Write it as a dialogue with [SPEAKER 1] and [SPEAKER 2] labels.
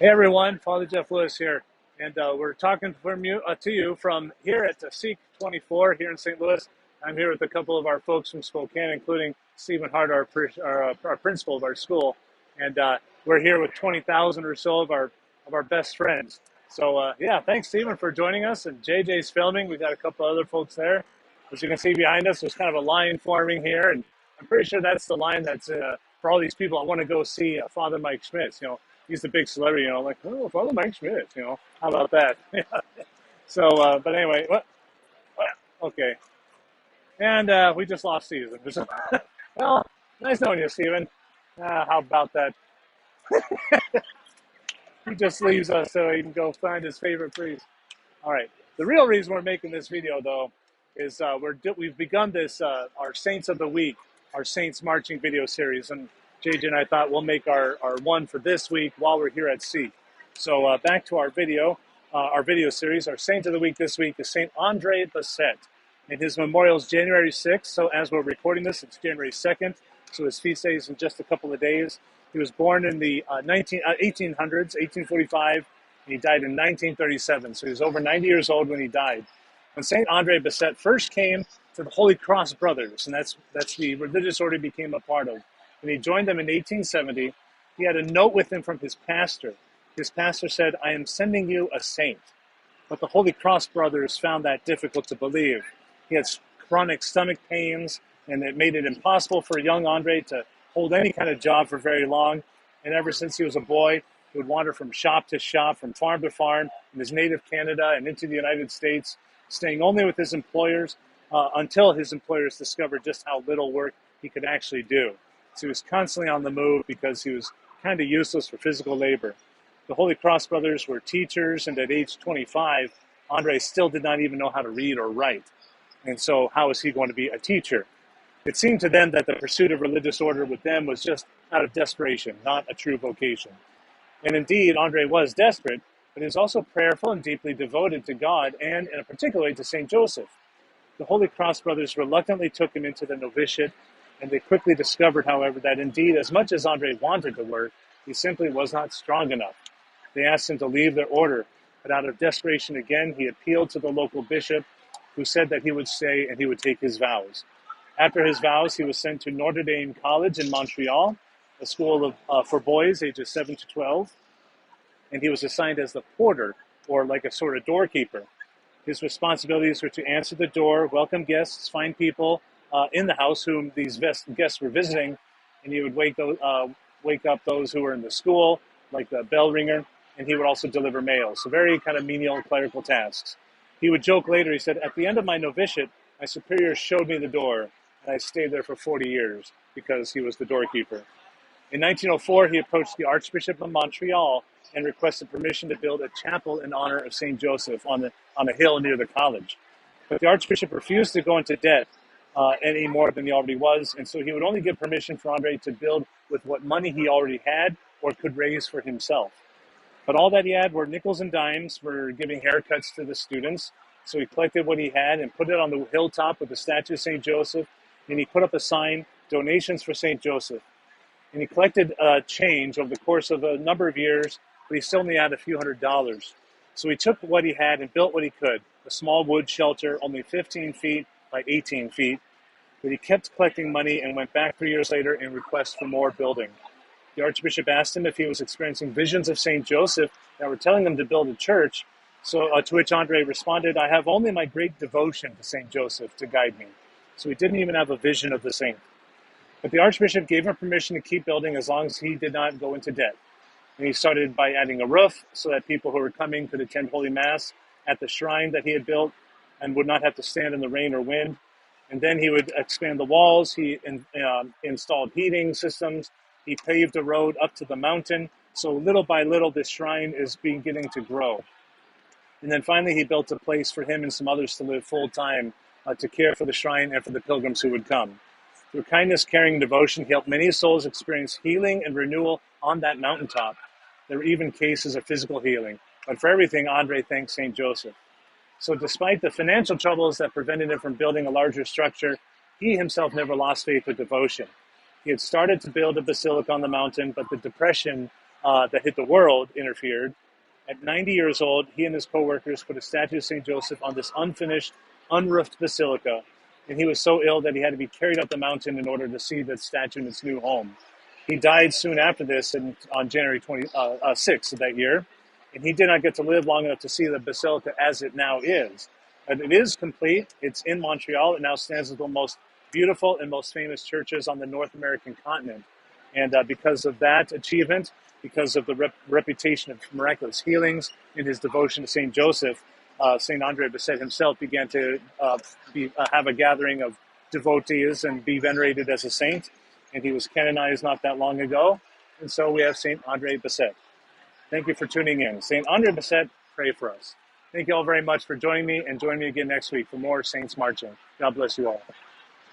[SPEAKER 1] Hey everyone, Father Jeff Lewis here, and we're talking to you from here at Seek 24 here in St. Louis. I'm here with a couple of our folks from Spokane, including Stephen Hart, our principal of our school, and we're here with 20,000 or so of our best friends. So yeah, thanks Stephen for joining us. And JJ's filming. We've got a couple other folks there. As you can see behind us, there's kind of a line forming here, and I'm pretty sure that's the line that's for all these people. I want to go see Father Mike Schmitz. He's the big celebrity, like, oh, Father Mike Schmidt, how about that? So, but anyway, okay. And we just lost Steven. Well, nice knowing you, Steven. How about that? He just leaves us so he can go find his favorite priest. All right. The real reason we're making this video, though, is we've begun this, our Saints of the Week, our Saints Marching video series. And JJ and I thought we'll make our one for this week while we're here at Seek. So back to our video series. Our Saint of the Week this week is Saint Andre Bessette. And his memorial is January 6th. So as we're recording this, it's January 2nd. So his feast day is in just a couple of days. He was born in the 1800s, 1845, and he died in 1937. So he was over 90 years old when he died. When Saint Andre Bessette first came to the Holy Cross Brothers, and that's the religious order he became a part of. When he joined them in 1870, he had a note with him from his pastor. His pastor said, "I am sending you a saint." But the Holy Cross Brothers found that difficult to believe. He had chronic stomach pains, and it made it impossible for young Andre to hold any kind of job for very long. And ever since he was a boy, he would wander from shop to shop, from farm to farm, in his native Canada and into the United States, staying only with his employers until his employers discovered just how little work he could actually do. So he was constantly on the move because he was kind of useless for physical labor. The Holy Cross Brothers were teachers, and at age 25, Andre still did not even know how to read or write. And so how was he going to be a teacher? It seemed to them that the pursuit of religious order with them was just out of desperation, not a true vocation. And indeed, Andre was desperate, but he was also prayerful and deeply devoted to God and, in a particular way, to St. Joseph. The Holy Cross Brothers reluctantly took him into the novitiate, and they quickly discovered, however, that indeed, as much as Andre wanted to work, he simply was not strong enough. They asked him to leave their order, but out of desperation again, he appealed to the local bishop, who said that he would stay and he would take his vows. After his vows, he was sent to Notre Dame College in Montreal, a school for boys ages 7 to 12, and he was assigned as the porter, or like a sort of doorkeeper. His responsibilities were to answer the door, welcome guests, find people in the house whom these guests were visiting, and he would wake up those who were in the school, like the bell ringer, and he would also deliver mail. So very kind of menial clerical tasks. He would joke later, he said, "At the end of my novitiate, my superior showed me the door, and I stayed there for 40 years because he was the doorkeeper." In 1904, he approached the Archbishop of Montreal and requested permission to build a chapel in honor of St. Joseph on a hill near the college. But the Archbishop refused to go into debt any more than he already was, and so he would only give permission for Andre to build with what money he already had or could raise for himself. But all that he had were nickels and dimes for giving haircuts to the students. So he collected what he had and put it on the hilltop with the statue of St. Joseph, and he put up a sign, "Donations for St. Joseph." And he collected change over the course of a number of years, but he still only had a few $100s. So he took what he had and built what he could, a small wood shelter, only 15 feet by 18 feet. But he kept collecting money and went back 3 years later in request for more building. The Archbishop asked him if he was experiencing visions of St. Joseph that were telling him to build a church. So to which Andre responded, "I have only my great devotion to St. Joseph to guide me." So he didn't even have a vision of the saint. But the Archbishop gave him permission to keep building as long as he did not go into debt. And he started by adding a roof so that people who were coming could attend Holy Mass at the shrine that he had built and would not have to stand in the rain or wind. And then he would expand the walls. He installed heating systems. He paved a road up to the mountain. So little by little, this shrine is beginning to grow. And then finally, he built a place for him and some others to live full time to care for the shrine and for the pilgrims who would come. Through kindness, caring, and devotion, he helped many souls experience healing and renewal on that mountaintop. There were even cases of physical healing. But for everything, Andre thanked St. Joseph. So despite the financial troubles that prevented him from building a larger structure, he himself never lost faith or devotion. He had started to build a basilica on the mountain, but the Depression that hit the world interfered. At 90 years old, he and his co-workers put a statue of St. Joseph on this unfinished, unroofed basilica, and he was so ill that he had to be carried up the mountain in order to see the statue in its new home. He died soon after this on January 26th of that year, and he did not get to live long enough to see the basilica as it now is. But it is complete. It's in Montreal. It now stands as the most beautiful and most famous churches on the North American continent. And because of that achievement, because of the reputation of miraculous healings and his devotion to St. Joseph, St. Andre Bessette himself began to have a gathering of devotees and be venerated as a saint. And he was canonized not that long ago. And so we have St. Andre Bessette. Thank you for tuning in. St. Andre Bessette, pray for us. Thank you all very much for joining me, and join me again next week for more Saints Marching. God bless you all.